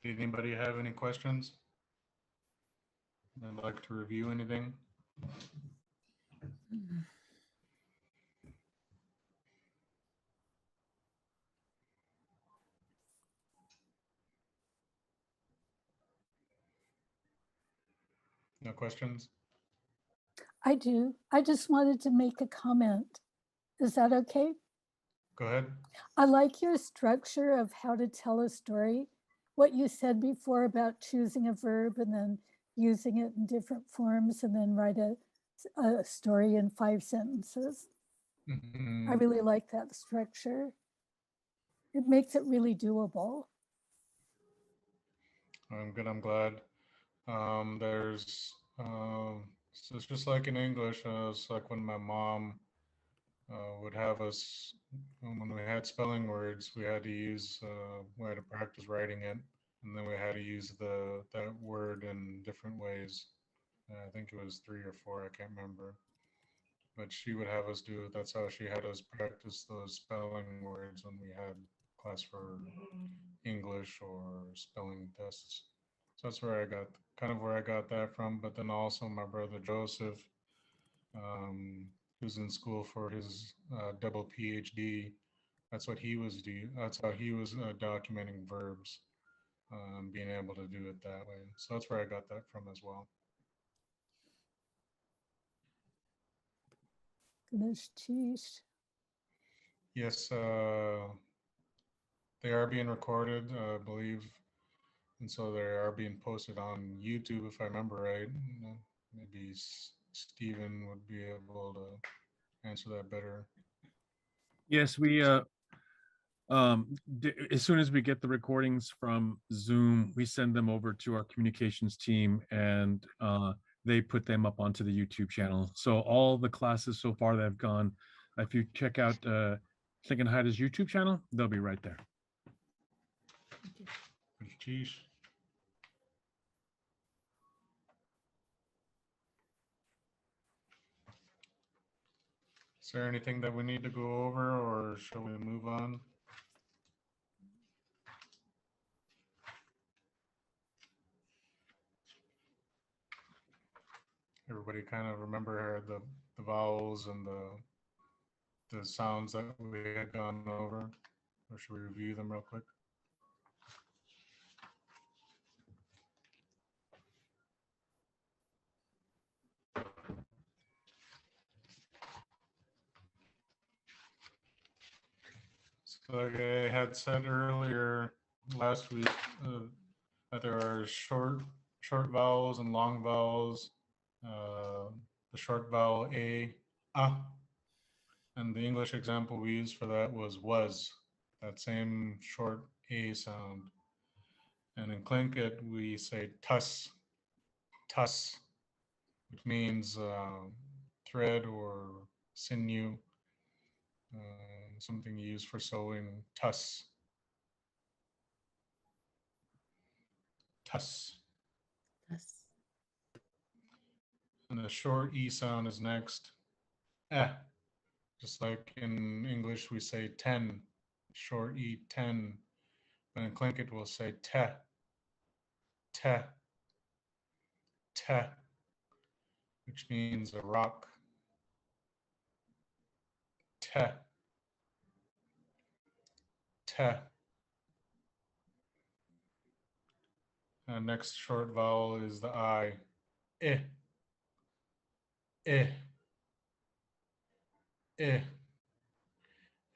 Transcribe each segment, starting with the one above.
Did anybody have any questions? I'd like to review anything? No questions? I do. I just wanted to make a comment. Is that okay? Go ahead. I like your structure of how to tell a story. What you said before about choosing a verb and then using it in different forms and then write a story in 5 sentences. I really like that structure. It makes it really doable. I'm good. I'm glad. So it's just like in English. It's like when my mom would have us, when we had spelling words, we had to practice writing it, and then we had to use that word in different ways. I think it was 3 or 4. I can't remember. But she would have us do it. That's how she had us practice those spelling words when we had class for English or spelling tests. So that's where I got kind of where I got that from. But then also my brother Joseph, um, who's in school for his double PhD. That's how he was documenting verbs, being able to do it that way. So that's where I got that from as well. Yes, they are being recorded, I believe, and so they are being posted on YouTube, if I remember right. Maybe Stephen would be able to answer that better. Yes, we as soon as we get the recordings from Zoom, we send them over to our communications team, and they put them up onto the YouTube channel. So all the classes so far that have gone, if you check out Thinking Heida's YouTube channel, they'll be right there. Sheesh. Is there anything that we need to go over, or shall we move on? Everybody kind of remember the vowels and the sounds that we had gone over, or should we review them real quick? So like I had said earlier last week, that there are short vowels and long vowels. The short vowel a, and the English example we used for that was, that same short a sound. And in Tlingit we say tus, which means thread or sinew, something used for sewing. Tus. And the short E sound is next. Just like in English we say 10, short E 10. But in Tlingit we'll say te, which means a rock. Te. And next short vowel is the I. I.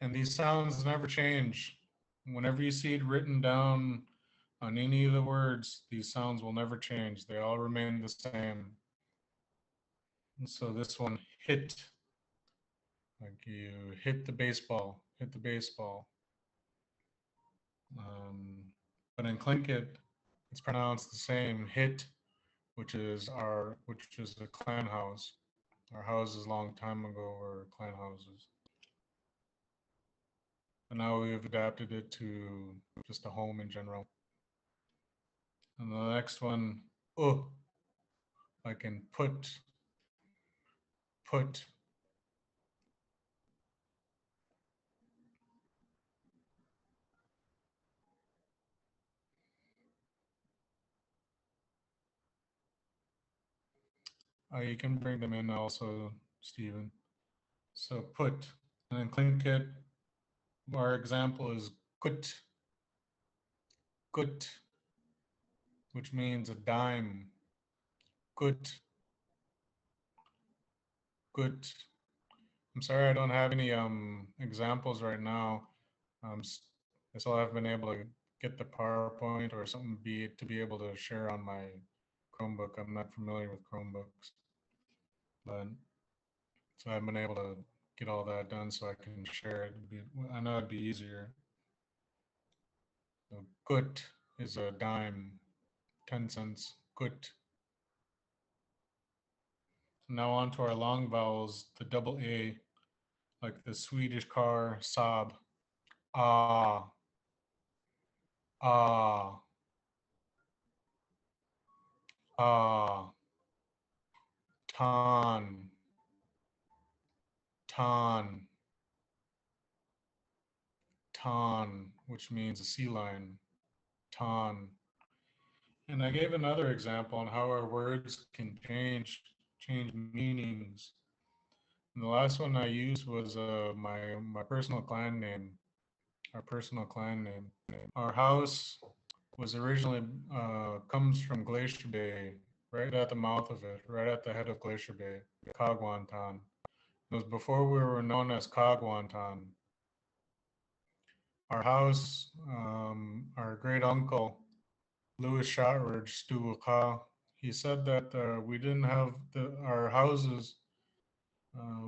And these sounds never change. Whenever you see it written down on any of the words, these sounds will never change. They all remain the same. And so this one, hit, like you hit the baseball. But in Tlingit, it's pronounced the same, hit, which is a clan house. Our houses long time ago were clan houses. And now we've adapted it to just a home in general. And the next one, like in put. You can bring them in also, Stephen. So put, and then Tlingit, our example is kut, kut, which means a dime. Kut, kut. I'm sorry I don't have any examples right now. I still haven't been able to get the PowerPoint or something to be able to share on my Chromebook. I'm not familiar with Chromebooks, but so I've been able to get all that done so I can share it. I know it'd be easier. So gut is a dime, 10 cents. Gut. Now on to our long vowels, the double A, like the Swedish car, Saab. Ah, ah, ah. Tan, tan, tan, which means a sea lion. Tan. And I gave another example on how our words can change meanings. And the last one I used was my personal clan name, our personal clan name. Our house was originally comes from Glacier Bay, right at the mouth of it, right at the head of Glacier Bay, Kagwantan. It was before we were known as Kagwantan. Our house, our great uncle Louis Shotridge Stuaka, he said that we didn't have our houses,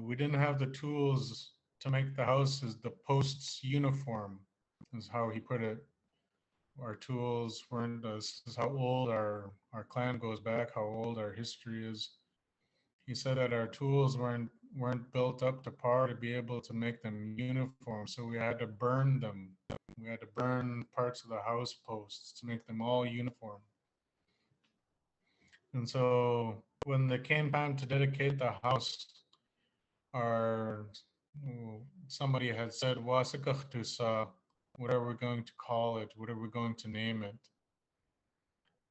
we didn't have the tools to make the houses the post's uniform, is how he put it. Our tools weren't, this is how old our clan goes back, how old our history is. He said that our tools weren't built up to par to be able to make them uniform, so we had to burn them. We had to burn parts of the house posts to make them all uniform. And so when it came time to dedicate the house, our somebody had said, "Wasikachtusa," what are we going to call it? What are we going to name it?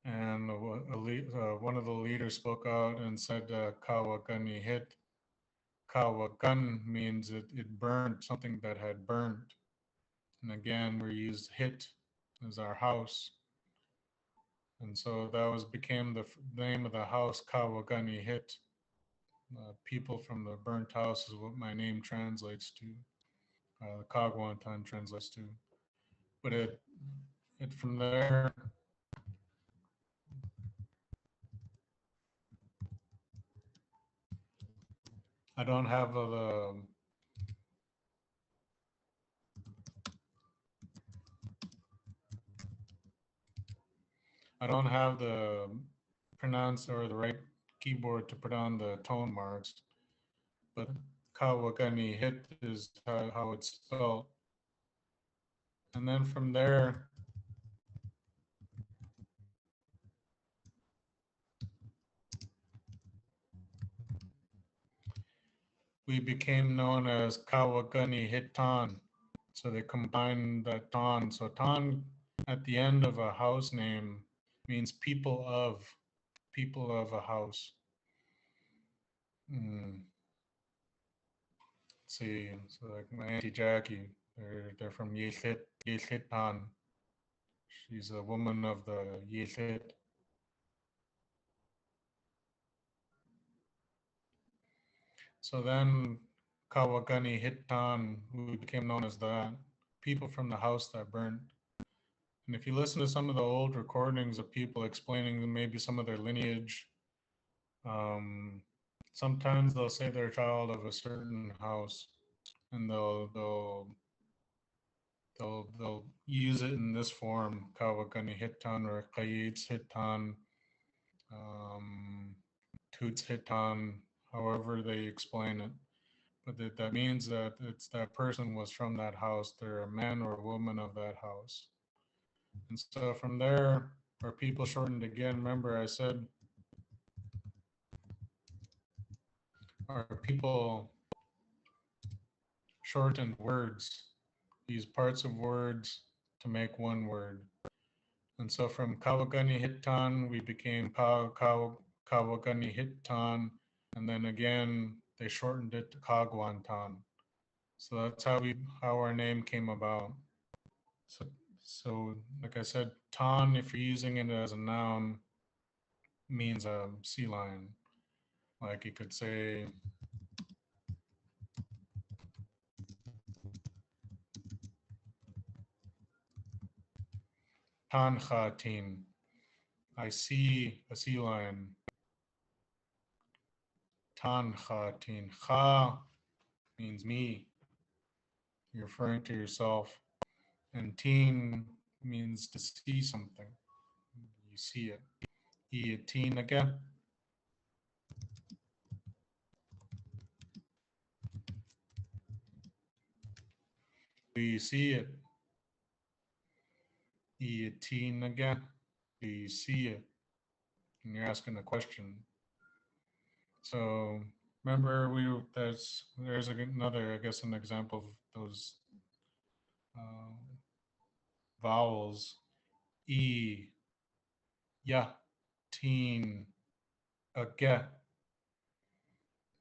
And one of the leaders spoke out and said, "Kawakani hit." Kawakan means it burned, something that had burned. And again, we used hit as our house. And so that became the name of the house, Kawagani Hit. People from the burnt house is what my name translates to. The Kagwantan translates to. But it from there, I don't have the pronounce or the right keyboard to put on the tone marks, but Kawagani Hit is how it's spelled. And then from there, we became known as Kawagani Hitan. So they combined that Tan. So Tan at the end of a house name means people of a house. Let's see, so like my auntie Jackie, they're from Yeshit Tan. She's a woman of the Yeshit. So then Kawagani Hitan, we became known as that, people from the house that burned. And if you listen to some of the old recordings of people explaining maybe some of their lineage, sometimes they'll say they're a child of a certain house, and they'll use it in this form: Kawakani Hitan or Kayits Hitan, Toots Hitan, however they explain it. But that means that it's that person was from that house. They're a man or a woman of that house. And so from there, our people shortened again. Remember, I said our people shortened words, these parts of words to make one word. And so from Kawagani Hitan, we became Kawagani Hitan, and then again they shortened it to Kagwantan. So that's how our name came about. So so like I said, tan, if you're using it as a noun, means a sea lion. Like you could say tan khatin. I see a sea lion. Tan khatin. Kha means me. You're referring to yourself. And teen means to see something. You see it. Teen again. Do you see it? Teen again. Do you see it? And you're asking a question. So remember, there's another, I guess, an example of those uh, vowels. E, ya, teen, aga.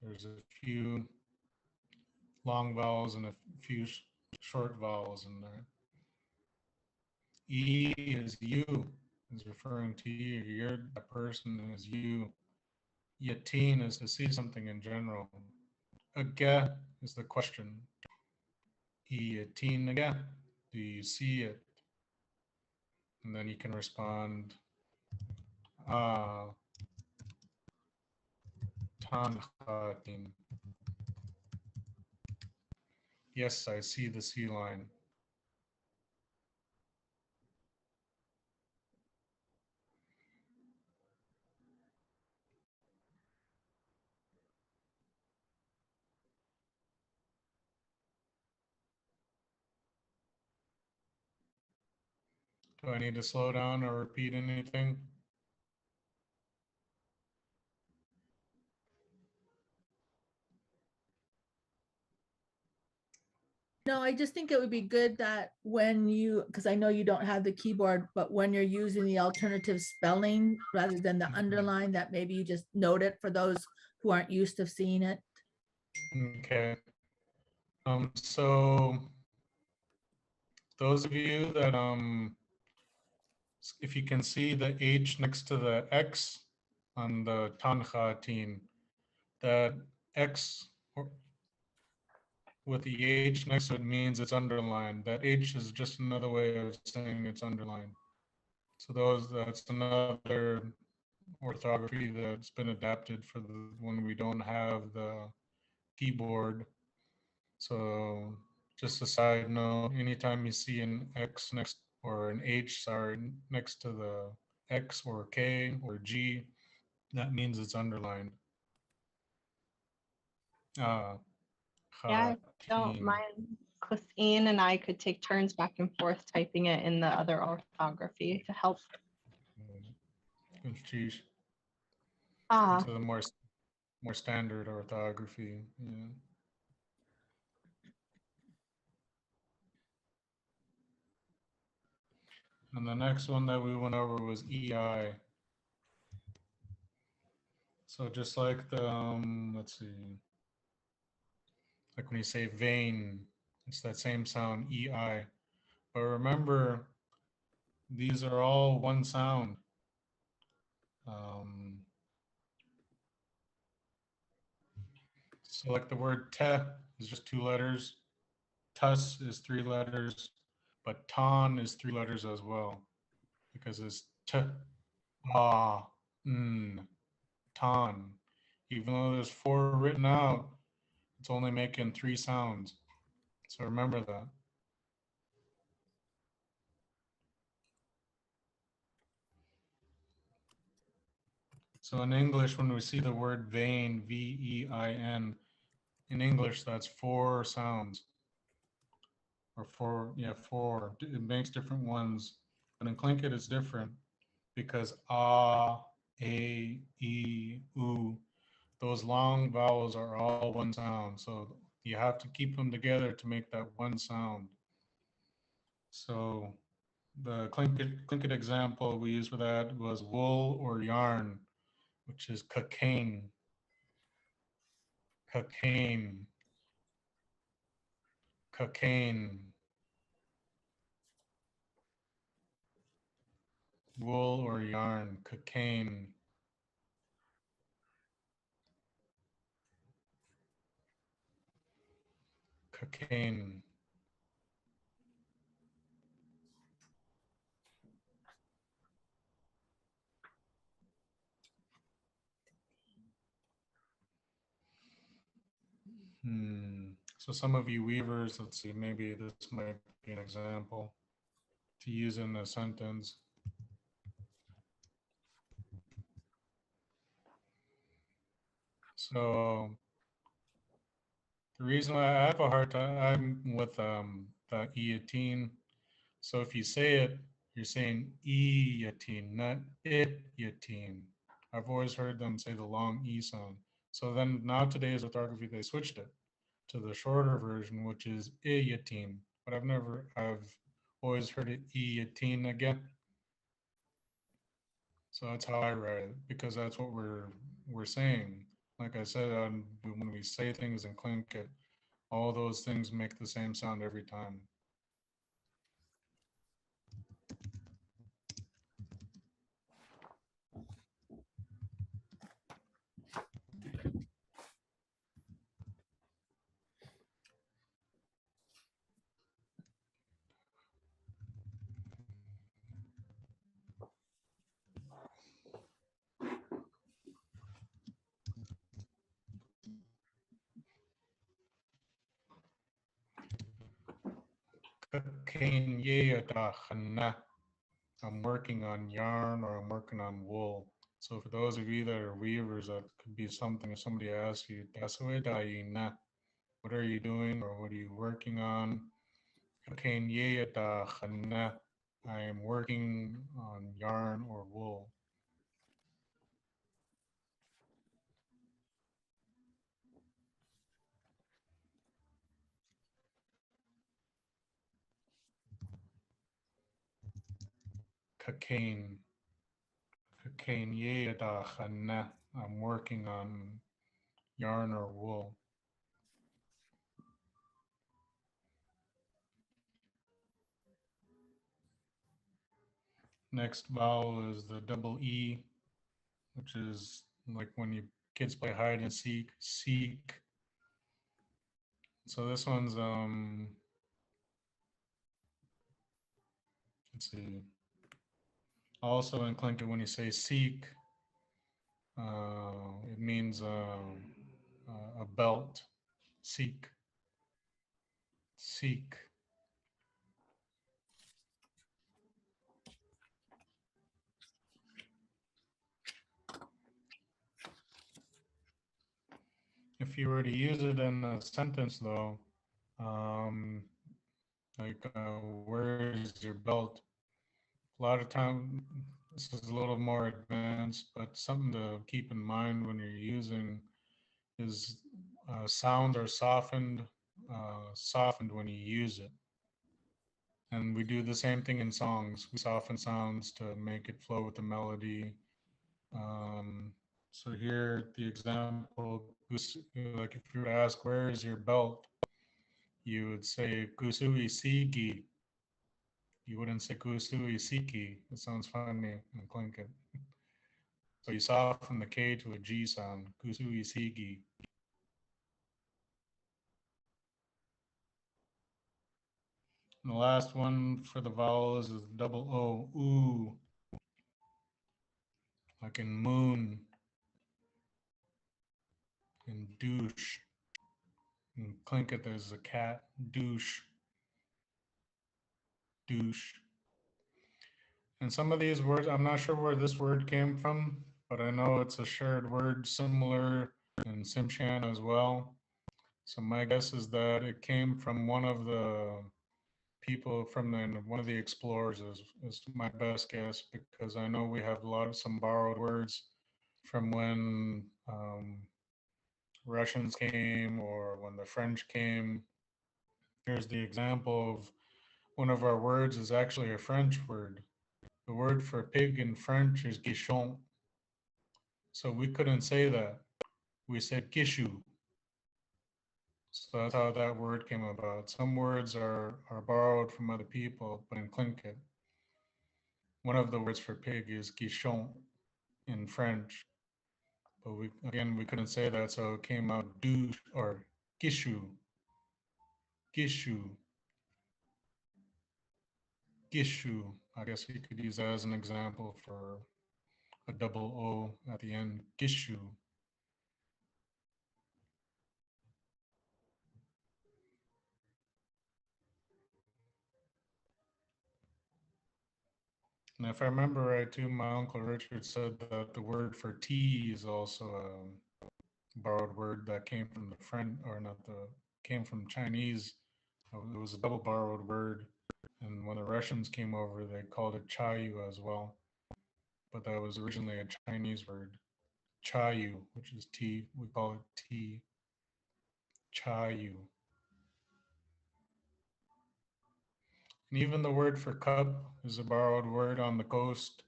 There's a few long vowels and a few short vowels in there. E is you, is referring to you. You're the person is you. Yateen is to see something in general. Aga is the question. Yateen aga. Do you see it? And then you can respond, ah, tan khatin. Yes, I see the sea lion. Do I need to slow down or repeat anything? No, I just think it would be good that when you, because I know you don't have the keyboard, but when you're using the alternative spelling rather than the underline, that maybe you just note it for those who aren't used to seeing it. Okay. So those of you that if you can see the H next to the X on the Tanhatin, that X with the H next to it means it's underlined. That H is just another way of saying it's underlined. So that's another orthography that's been adapted for when we don't have the keyboard. So just a side note, anytime you see an X next or an H, sorry, next to the X or K or G, that means it's underlined. Yeah, I don't mind. Christine and I could take turns back and forth typing it in the other orthography to help. Into the more standard orthography. Yeah. And the next one that we went over was EI. So just like the, let's see, like when you say vein, it's that same sound, EI. But remember, these are all one sound. So like the word te is just 2 letters, tus is 3 letters, but ton is 3 letters as well, because it's t, ah, n, ton. Even though there's 4 written out, it's only making 3 sounds. So remember that. So in English, when we see the word vein, V-E-I-N, in English, that's 4 sounds. Or 4, yeah, 4. It makes different ones. But in Tlingit, it's different because a, e, u, those long vowels are all one sound. So you have to keep them together to make that one sound. So the Tlingit example we used for that was wool or yarn, which is cocaine. cocaine, cocaine, wool or yarn, cocaine, cocaine. So some of you weavers, let's see, maybe this might be an example to use in a sentence. So the reason why I have a hard time, I'm with the e-atine. So if you say it, you're saying e-atine, not it-atine. I've always heard them say the long e sound. So then now today's orthography, they switched it to the shorter version, which is e-atine. But I've always heard it e-atine again. So that's how I write it, because that's what we're saying. Like I said, when we say things in Tlingit, all those things make the same sound every time. I'm working on yarn or I'm working on wool. So for those of you that are weavers, that could be something if somebody asks you, what are you doing or what are you working on? I am working on yarn or wool. Cocaine. I'm working on yarn or wool. Next vowel is the double E, which is like when you kids play hide and seek, seek. So this one's let's see. Also in Tlingit, when you say seek, it means a belt. Seek. Seek. If you were to use it in a sentence, though, um, like where is your belt? A lot of time, this is a little more advanced, but something to keep in mind when you're using is sounds are softened when you use it. And we do the same thing in songs. We soften sounds to make it flow with the melody. So here, the example, like if you were to ask, where is your belt? You would say, kusui siki. You wouldn't say kusui siki. It sounds funny in Tlingit. So you soften the K to a G sound, kusui siki. And the last one for the vowels is double O, ooh, like in moon, in douche. In Tlingit, there's a cat, douche, douche. And some of these words, I'm not sure where this word came from, but I know it's a shared word similar in Simshan as well. So my guess is that it came from one of the people from one of the explorers is my best guess, because I know we have a lot of some borrowed words from when Russians came or when the French came. Here's the example of one of our words is actually a French word. The word for pig in French is guichon. So we couldn't say that. We said kishu. So that's how that word came about. Some words are borrowed from other people, but in Tlingit, one of the words for pig is guichon in French. But we couldn't say that, so it came out douche or gishu, gishu, gishu. I guess you could use that as an example for a double O at the end, gishu. And if I remember right too, my Uncle Richard said that the word for tea is also a borrowed word that came from the French, or not the, came from Chinese. It was a double borrowed word. And when the Russians came over, they called it chayu as well. But that was originally a Chinese word. Chayu, which is tea. We call it tea. Chayu. And even the word for cup is a borrowed word on the coast.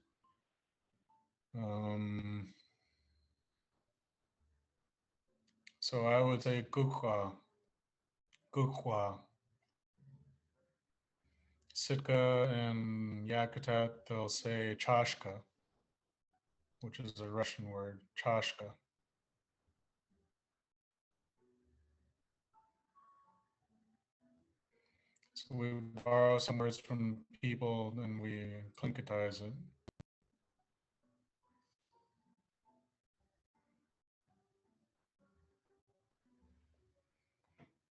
So I would say kukwa, kukwa. Sitka and Yakutat, they'll say chashka, which is a Russian word, chashka. So we borrow some words from people and we Tlingitize it.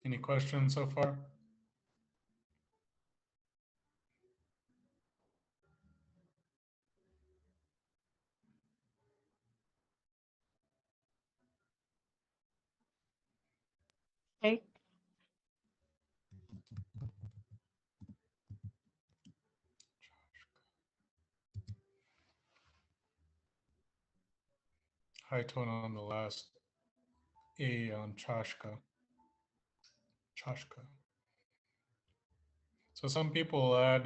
Any questions so far? Okay. High tone on the last A on chashka. Chashka. So some people add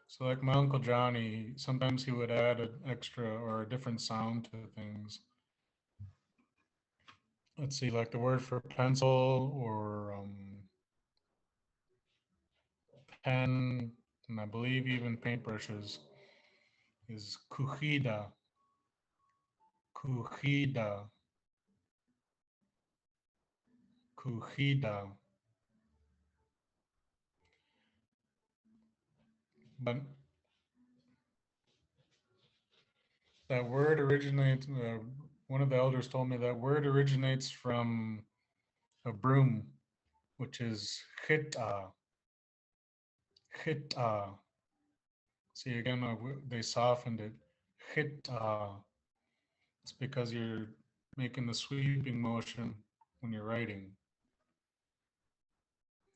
so like my Uncle Johnny, sometimes he would add an extra or a different sound to things. Let's see, like the word for pencil or pen, and I believe even paintbrushes is cujida. Cujida. Cujida. But that word originates, one of the elders told me that word originates from a broom, which is chita. Chita. See, again, they softened it. Chita. It's because you're making the sweeping motion when you're writing.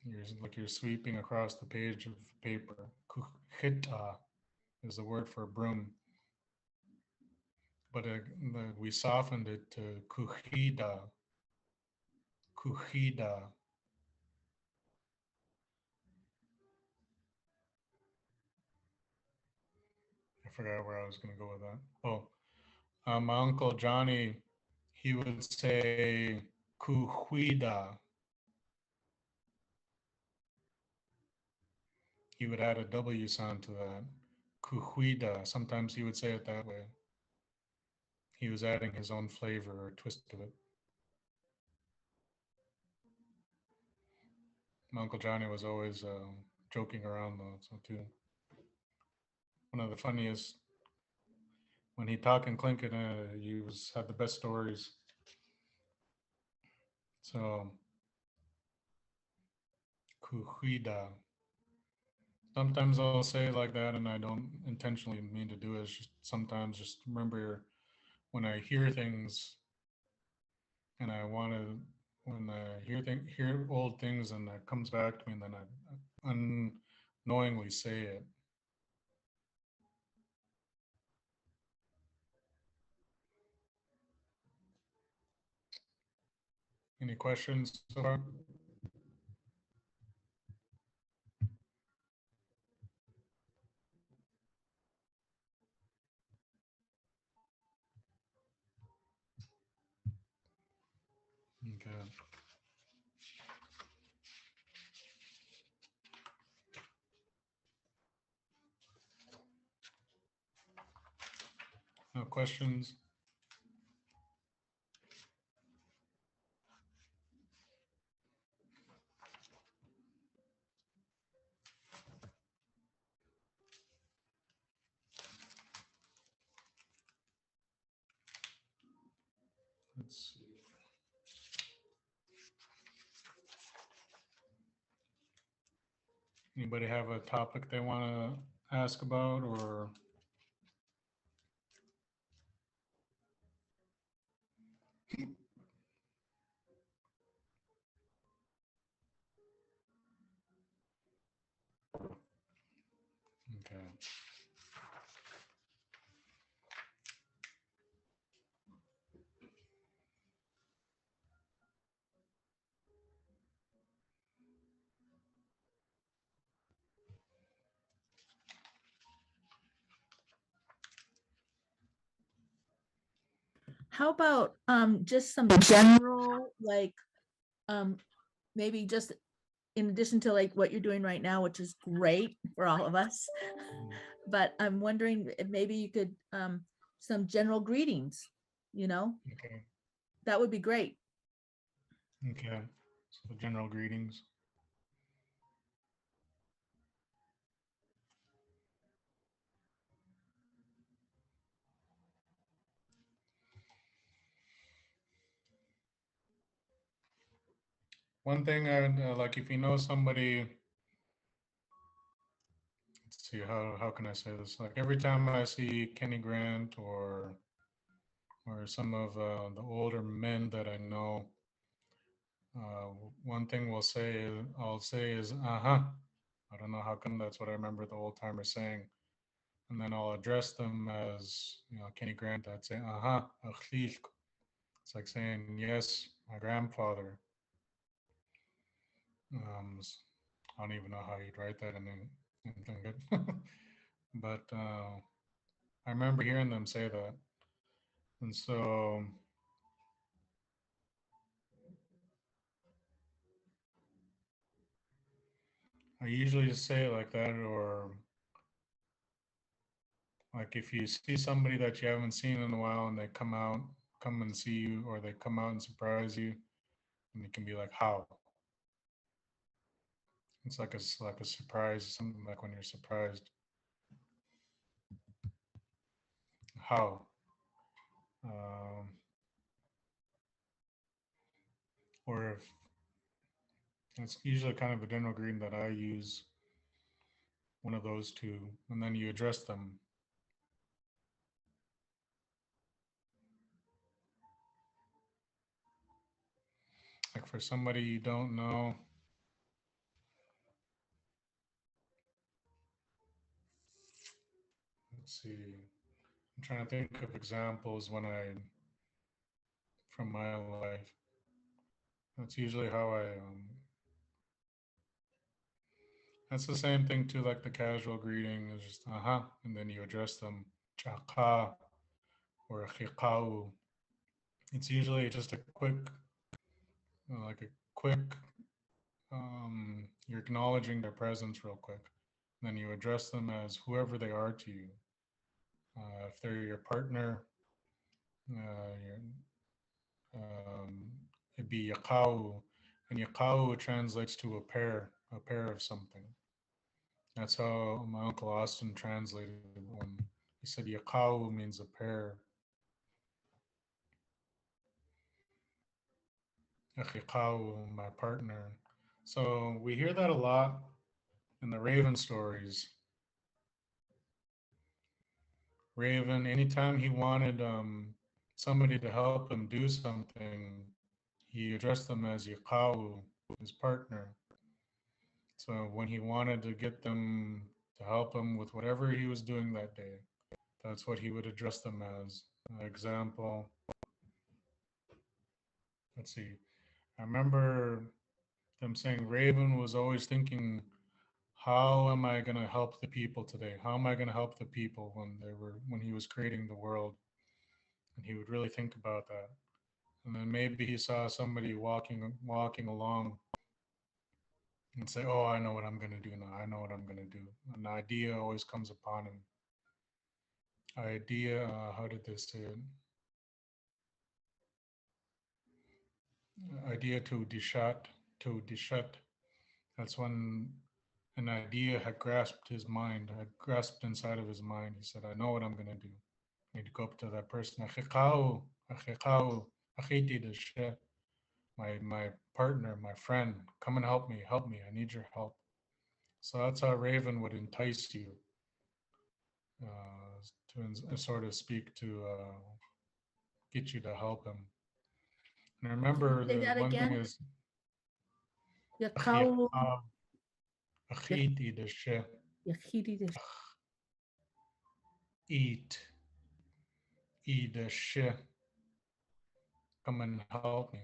You're sweeping across the page of paper. Chita is the word for broom. But we softened it to cujida. Cujida. I forgot where I was going to go with that. Oh, my Uncle Johnny, he would say cujuida. He would add a W sound to that. Cujuida. Sometimes he would say it that way. He was adding his own flavor or twist to it. My Uncle Johnny was always joking around though, so too. One of the funniest, when he talked in Tlingit, he had the best stories. So, cujuida. Sometimes I'll say it like that and I don't intentionally mean to do it. It's just sometimes just remember when I hear things and I want to, when I hear old things and that comes back to me and then I unknowingly say it. Any questions so far? Okay. No questions? Let's see. Anybody have a topic they want to ask about or? Okay. How about just some general, like maybe just in addition to like what you're doing right now, which is great for all of us. But I'm wondering if maybe you could some general greetings, Okay. that would be great. Okay. So general greetings. One thing I would like, if you know somebody, let's see, how can I say this? Like every time I see Kenny Grant or some of the older men that I know, uh, one thing I'll say is uh-huh. I don't know how come that's what I remember the old timer saying. And then I'll address them as, Kenny Grant. I'd say uh-huh, أخليك. It's like saying yes, my grandfather. I don't even know how you'd write that in anything good. But I remember hearing them say that. And so I usually just say it like that, or like if you see somebody that you haven't seen in a while and they come and see you, or they come out and surprise you, and it can be like, how? It's like a surprise, something like when you're surprised. How? Um, or if it's usually kind of a general greeting that I use, one of those two, and then you address them. Like for somebody you don't know, let's see. I'm trying to think of examples from my life. That's usually how that's the same thing too, like the casual greeting is just uh-huh, and then you address them chaka or khiqau. It's usually just a quick, like a quick, you're acknowledging their presence real quick. And then you address them as whoever they are to you. If they're your partner, your, it'd be yaqau, and yaqau translates to a pair of something. That's how my uncle Austin translated it when he said yaqau means a pair. Akhiqau, my partner. So we hear that a lot in the Raven stories. Raven, anytime he wanted somebody to help him do something, he addressed them as Yaqau, his partner. So when he wanted to get them to help him with whatever he was doing that day, that's what he would address them as. Example, let's see. I remember them saying Raven was always thinking, how am I going to help the people today? How am I going to help the people when he was creating the world? And he would really think about that. And then maybe he saw somebody walking along and say, "Oh, I know what I'm gonna do now. I know what I'm gonna do." An idea always comes upon him. Idea. How did they say it? Idea to dishat. To dishat. That's when an idea had grasped his mind, had grasped inside of his mind. He said, "I know what I'm gonna do." He'd go up to that person. "Achikau, achikau, achiti deshe." My partner, my friend, come and help me, help me. I need your help. So that's how Raven would entice you to sort of speak to get you to help him. And remember, Say the that one thing again. is Yakau, achiti deshe, yakiri desh. eat, deshe. Come and help me.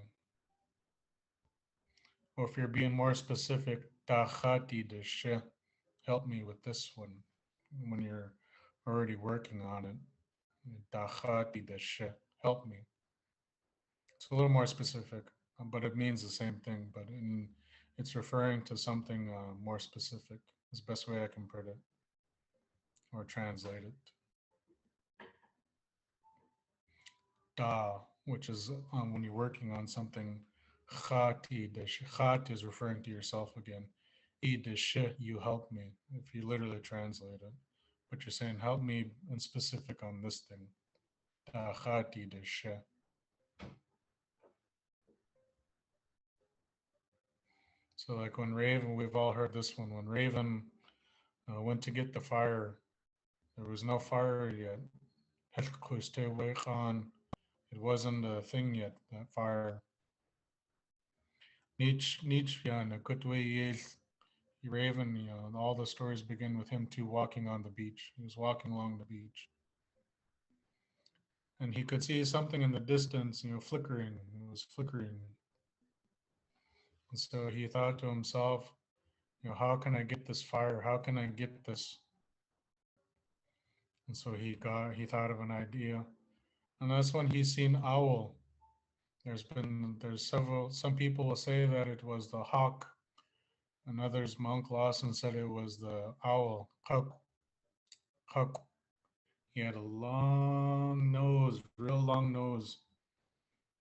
Or if you're being more specific, tachati deshe. Help me with this one when you're already working on it. Tachati deshe. Help me. It's a little more specific, but it means the same thing. But it's referring to something more specific. Is the best way I can put it or translate it. Da, which is when you're working on something. Khati desh. Khat is referring to yourself again. I desh, you help me. If you literally translate it, but you're saying help me in specific on this thing. Da khati desh. So like when Raven, we've all heard this one. When Raven went to get the fire, there was no fire yet. It wasn't a thing yet, that fire. Raven, all the stories begin with him too walking on the beach. He was walking along the beach. And he could see something in the distance, flickering. It was flickering. And so he thought to himself, how can I get this fire? How can I get this? And so he thought of an idea. And that's when he's seen owl. Some people will say that it was the hawk, and others, Monk Lawson said it was the owl. Hawk. He had a long nose, real long nose,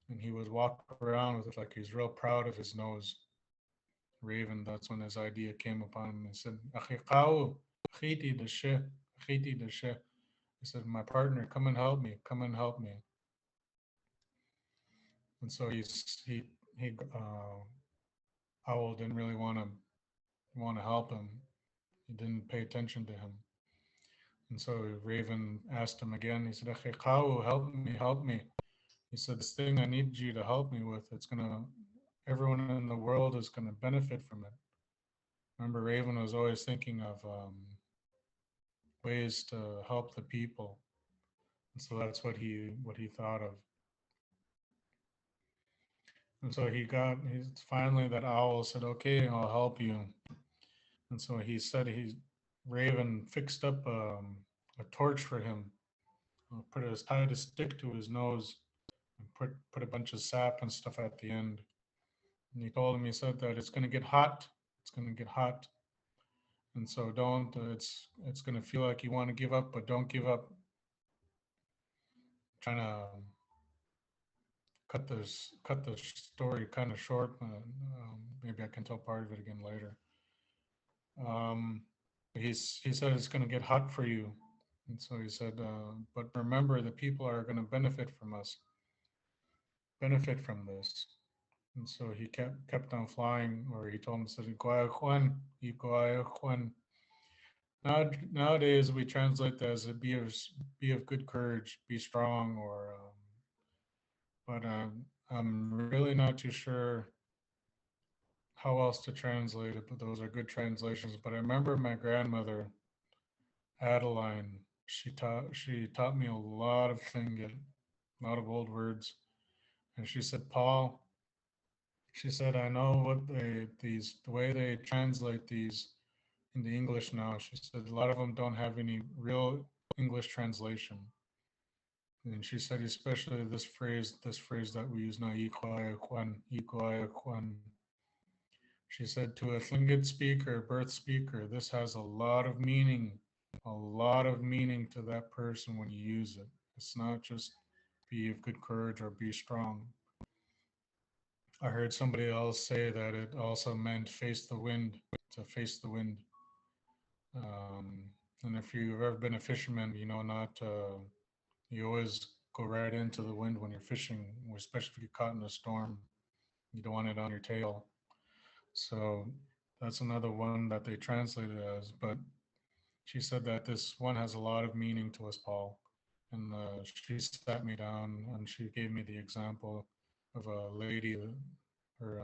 and he would walk around with it like he's real proud of his nose. Raven, that's when his idea came upon him. He said, "Achikau, achiti deshe, achiti deshe." He said, "My partner, come and help me, come and help me." And so Owl didn't really want to help him. He didn't pay attention to him. And so Raven asked him again. He said, "Achikau, help me, help me." He said, "This thing I need you to help me with, everyone in the world is gonna benefit from it." Remember, Raven was always thinking of ways to help the people. And so that's what he thought of. And so he's finally that owl said, "Okay, I'll help you." And so Raven fixed up a torch for him, tied a stick to his nose, and put a bunch of sap and stuff at the end. And he said that it's going to get hot. It's going to get hot. And so don't, it's going to feel like you want to give up, but don't give up. Trying to cut the story kind of short. Maybe I can tell part of it again later. Um, he said it's going to get hot for you. And so he said, but remember, the people are going to benefit from this. And so he kept on flying, or he told him, said, Juan. Nowadays, we translate that as be of good courage, be strong, but I'm really not too sure how else to translate it, but those are good translations. But I remember my grandmother, Adeline, she taught me a lot of things, a lot of old words. And she said, Paul, she said, I know what the way they translate these into English now. She said a lot of them don't have any real English translation. And she said, especially this phrase that we use now, "Ikuaya Kwan, Ikuaya Kwan." She said, to a Tlingit speaker, birth speaker, this has a lot of meaning to that person when you use it. It's not just be of good courage or be strong. I heard somebody else say that it also meant face the wind, to face the wind. And if you've ever been a fisherman, you know not you always go right into the wind when you're fishing, especially if you get caught in a storm. You don't want it on your tail. So that's another one that they translated as. But she said that this one has a lot of meaning to us, Paul. And she sat me down and she gave me the example of a lady, her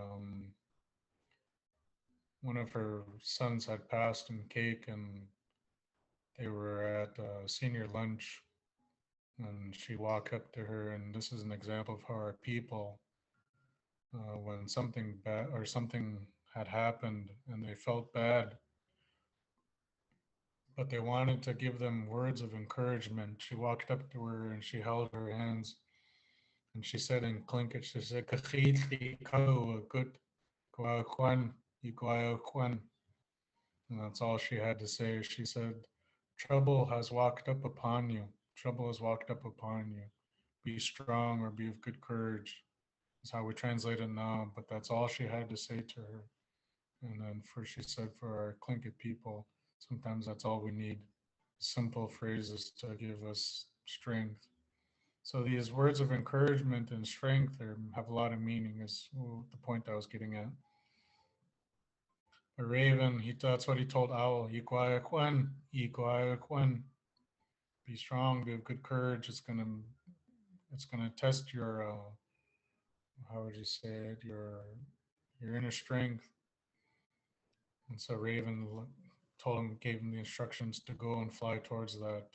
one of her sons had passed in cake, and they were at senior lunch, and she walked up to her, and this is an example of how our people, when something bad or something had happened and they felt bad, but they wanted to give them words of encouragement. She walked up to her and she held her hands and she said in Tlingit, she said, good, and that's all she had to say. She said, trouble has walked up upon you. Trouble has walked up upon you. Be strong or be of good courage. Is how we translate it now, but that's all she had to say to her. And then she said, for our Tlingit people, sometimes that's all we need. Simple phrases to give us strength. So these words of encouragement and strength have a lot of meaning, is the point I was getting at. A raven, that's what he told Owl. Be strong, be of good courage. It's gonna test your how would you say it, your inner strength. And so Raven gave him the instructions to go and fly towards that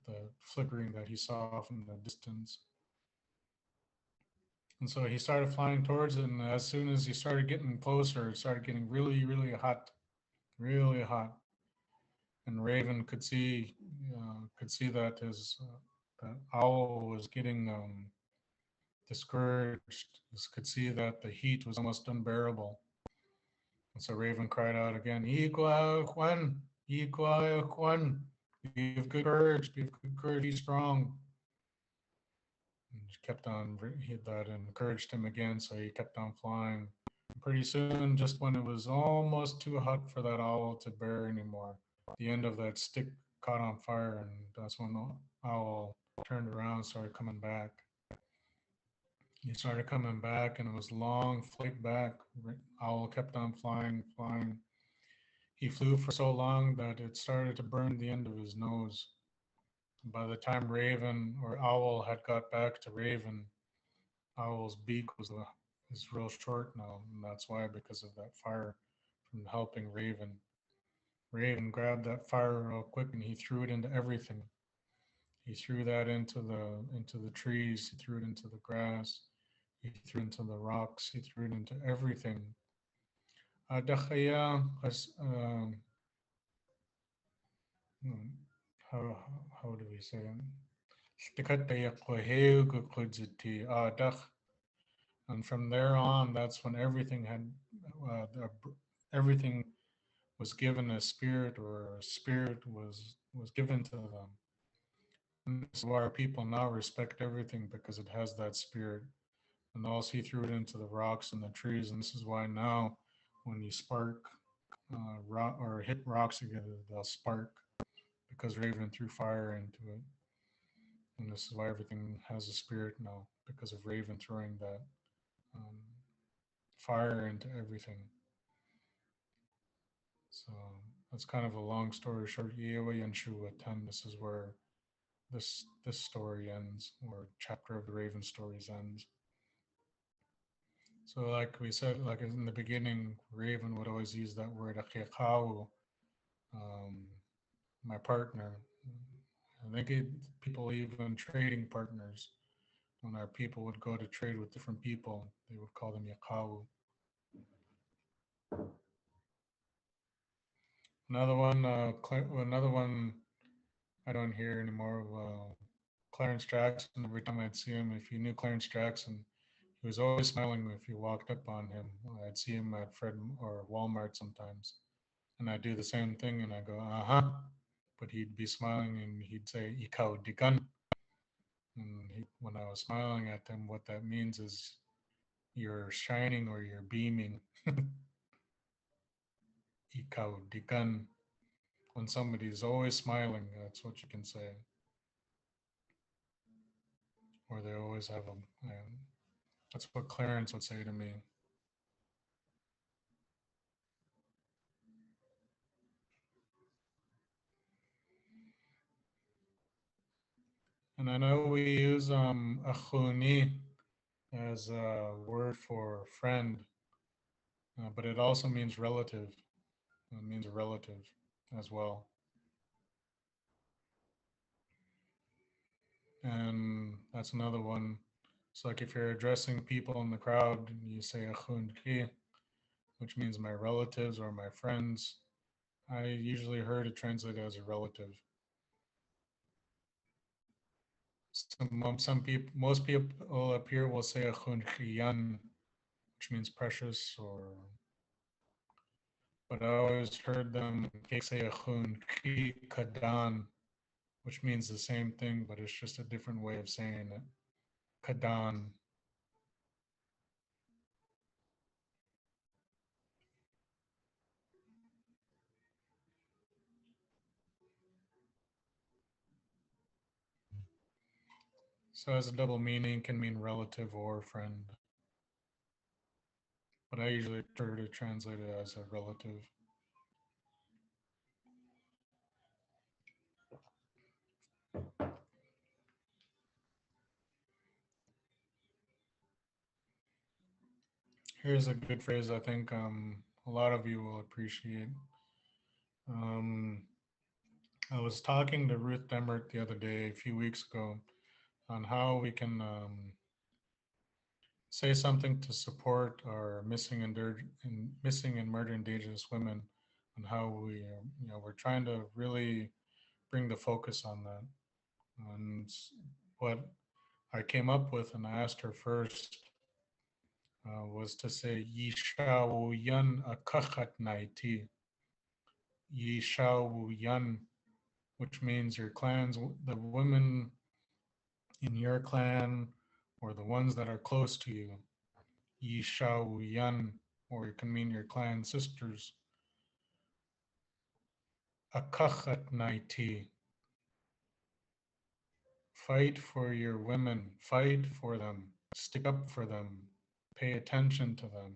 the flickering that he saw from the distance. And so he started flying towards it, and as soon as he started getting closer, it started getting really, really hot, really hot. And Raven could see that that Owl was getting discouraged. He could see that the heat was almost unbearable. And so Raven cried out again, Juan, Juan, be of good courage, be strong. And he kept on, that encouraged him again, so he kept on flying. And pretty soon, just when it was almost too hot for that owl to bear anymore, the end of that stick caught on fire, and that's when the owl turned around, started coming back. He started coming back, and it was long flight back. Owl kept on flying, flying. He flew for so long that it started to burn the end of his nose. By the time Raven or Owl had got back to Raven, Owl's beak is real short now, and that's why, because of that fire from helping Raven. Raven grabbed that fire real quick and he threw it into everything. He threw that into the trees. He threw it into the grass. He threw it into the rocks. He threw it into everything. How do we say it? And from there on, that's when everything everything was given a spirit, or a spirit was given to them. And this is why our people now respect everything, because it has that spirit. And also he threw it into the rocks and the trees. And this is why now when you spark rock or hit rocks together, they'll spark, because Raven threw fire into it. And this is why everything has a spirit now, because of Raven throwing that um, fire into everything. So that's kind of a long story short. This is where this story ends, or chapter of the Raven stories ends. So like we said, like in the beginning, Raven would always use that word, my partner. I think people, even trading partners, when our people would go to trade with different people, they would call them Yakawu. Another one I don't hear anymore. Clarence Jackson. Every time I'd see him, if you knew Clarence Jackson, he was always smiling if you walked up on him. I'd see him at Fred or Walmart sometimes, and I'd do the same thing, and I go, uh-huh, but he'd be smiling and he'd say, ikaw dikan. And when I was smiling at him, what that means is you're shining or you're beaming. Ikaw dikan. When somebody's always smiling, that's what you can say. Or they always have a, that's what Clarence would say to me. And I know we use akhuni as a word for friend, but it also means relative. It means a relative as well. And that's another one. It's like if you're addressing people in the crowd, you say akhunki, which means my relatives or my friends. I usually heard it translated as a relative. Some people, most people up here will say akhunkiyan, which means precious, or but I always heard them say akhunki kadan, which means the same thing, but it's just a different way of saying it. Kadan. So as a double meaning can mean relative or friend. But I usually prefer to translate it as a relative. Here's a good phrase I think a lot of you will appreciate. Um, I was talking to Ruth Demert the other day, a few weeks ago, on how we can say something to support our missing and murdered Indigenous women, and how we, we're trying to really bring the focus on that. And what I came up with, and I asked her first, was to say Yishao Yan Akachat Naiti. Yishao Yan, which means your clans, the women in your clan, or the ones that are close to you. Yishao Yan, or it can mean your clan sisters. Akachat Naiti. Fight for your women, fight for them, stick up for them, pay attention to them.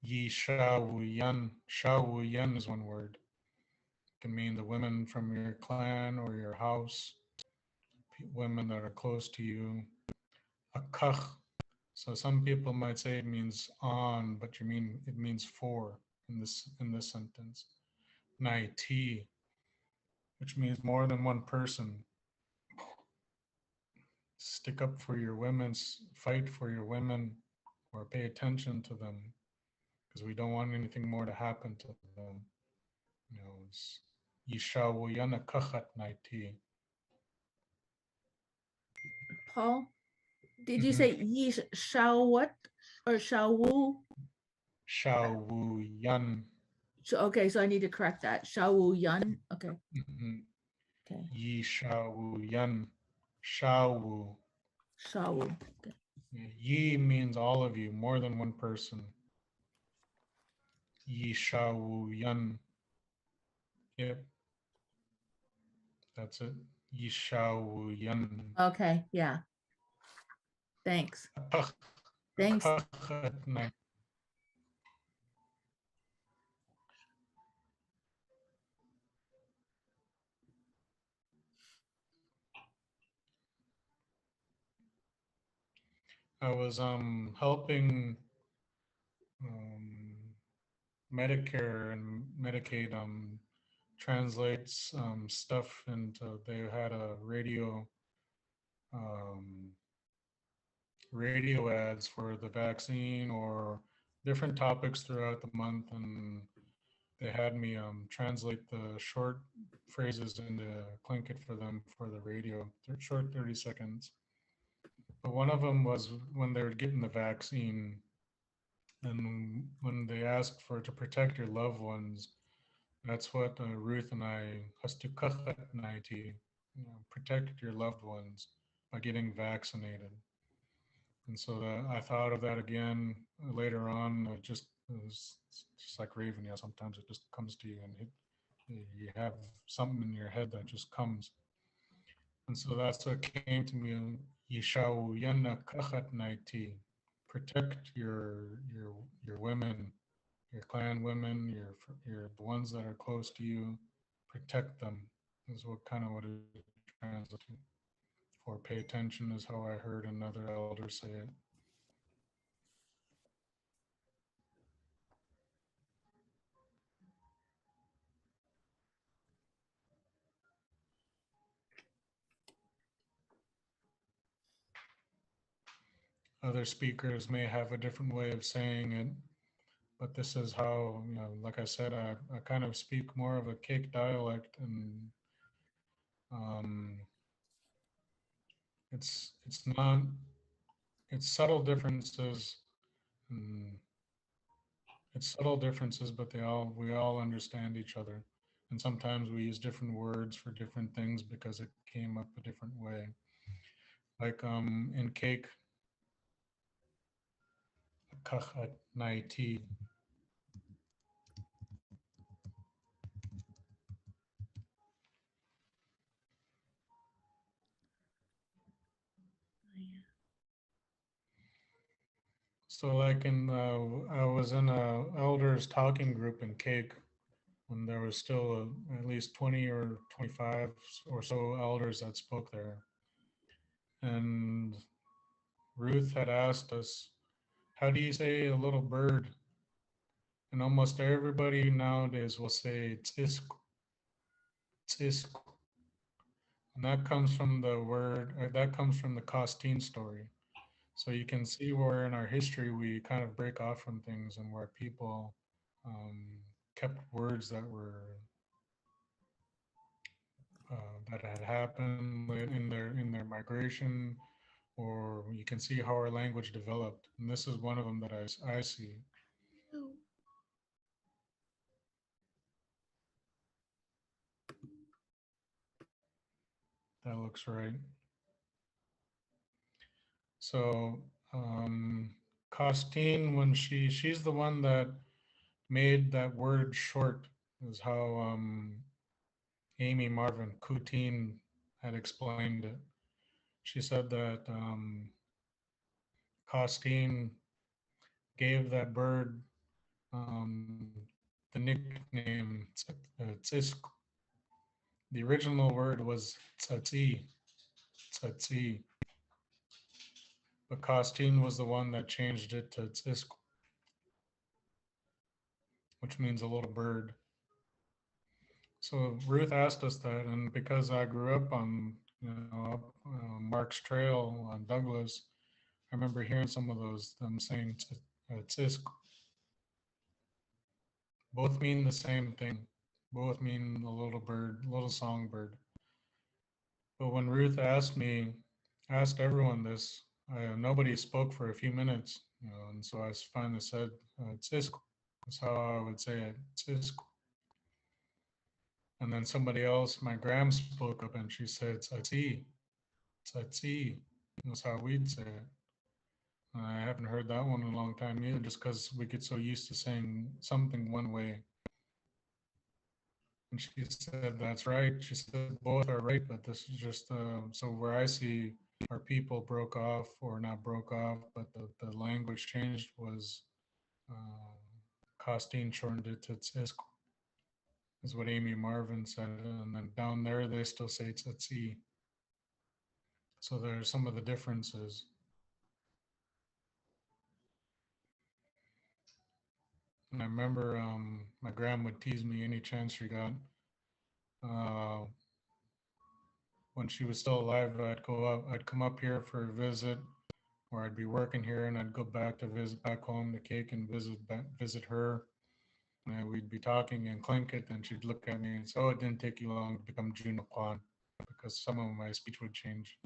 Yi Shao Yan. Shao Yan is one word. It can mean the women from your clan or your house, women that are close to you. Akach. So some people might say it means on, but it means for in this sentence. Naiti, which means more than one person. Stick up for your women, fight for your women, or pay attention to them, because we don't want anything more to happen to them. You know, it's Yishawuyana Kachat Naiti. Paul, did you say Yi Shao what or Shao Wu? Shao Wu Yan. Okay, so I need to correct that. Shao Wu Yan. Okay. Okay. Yi Shao Wu Yan. Shao Wu. Shao Wu. Okay. Yi means all of you, more than one person. Yi Shao Wu Yan. Yep. That's it. Yi Shao Wu Yan. Okay, yeah. Thanks. Thanks. I was helping Medicare and Medicaid translates stuff into. They had a radio ads for the vaccine or different topics throughout the month, and they had me translate the short phrases into Tlingit for them for the radio, short 30 seconds. But one of them was when they were getting the vaccine, and when they asked for to protect your loved ones, that's what Ruth and I, protect your loved ones by getting vaccinated. And so I thought of that again later on. It was just like Raven. Yeah, sometimes it just comes to you, and you have something in your head that just comes. And so that's what came to me. Yishau yana kachat naiti. Protect your women, your clan women, your the ones that are close to you. Protect them is what kind of what it translates to. Or pay attention is how I heard another elder say it. Other speakers may have a different way of saying it, but this is how, like I said, I kind of speak more of a Cake dialect, and um, it's not, it's subtle differences, and it's subtle differences, but we all understand each other. And sometimes we use different words for different things because it came up a different way. Like in Cake, kachat naiti. So like I was in a elders talking group in Cake when there was still at least 20 or 25 or so elders that spoke there. And Ruth had asked us, how do you say a little bird? And almost everybody nowadays will say tisk, tisk. And that comes from the word, that comes from the Costine story. So you can see where in our history we kind of break off from things, and where people um, kept words that had happened in their migration, or you can see how our language developed. And this is one of them that I see. That looks right. So Costine, when she's the one that made that word short, is how Amy Marvin Coutine had explained it. She said that Costine gave that bird the nickname Tsisk. The original word was Tsatsi, Tsatsi, but Costine was the one that changed it to Tsisk, which means a little bird. So Ruth asked us that, and because I grew up on Mark's Trail on Douglas, I remember hearing some of them saying Tsisk. Both mean the same thing. Both mean a little bird, little songbird. But when Ruth asked everyone this, nobody spoke for a few minutes, and so I finally said, Tsisk. That's how I would say it, Tsisk. And then somebody else, my gram, spoke up and she said, Tsatsi, Tsatsi. That's how we'd say it. I haven't heard that one in a long time either, just because we get so used to saying something one way. And she said, that's right. She said, both are right, but this is just, so where I see our people broke off, or not broke off, but the language changed was Costine shortened it to Tsisk, is what Amy Marvin said. And then down there, they still say Tsatsi. So there are some of the differences. And I remember my grandma would tease me any chance she got. When she was still alive, I'd come up here for a visit, or I'd be working here and I'd go back to visit back home to Cake and visit her. And we'd be talking and clink it, and she'd look at me and say, "Oh, it didn't take you long to become Juno Kwan," because some of my speech would change.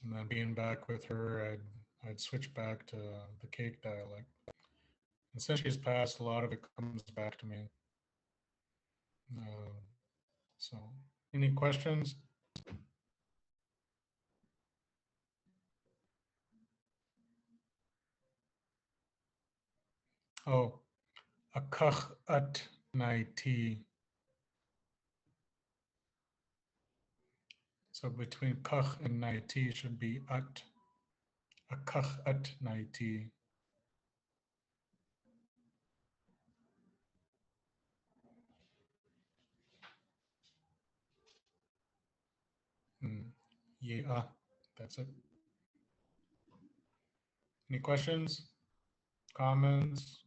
And then being back with her, I'd switch back to the cake dialect. And since she's passed, a lot of it comes back to me. So, any questions? Oh, a kach at naiti. So between kach and naiti should be at. A kach at naiti. Yeah, that's it. Any questions, comments?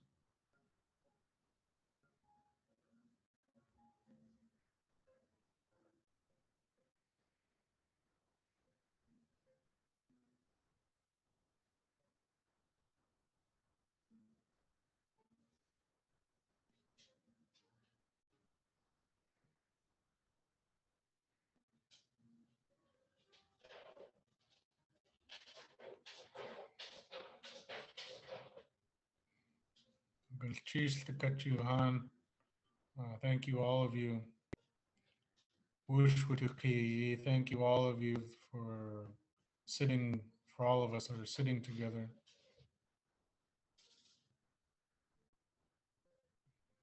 Thank you, all of you. Thank you, all of you, for sitting, for all of us that are sitting together.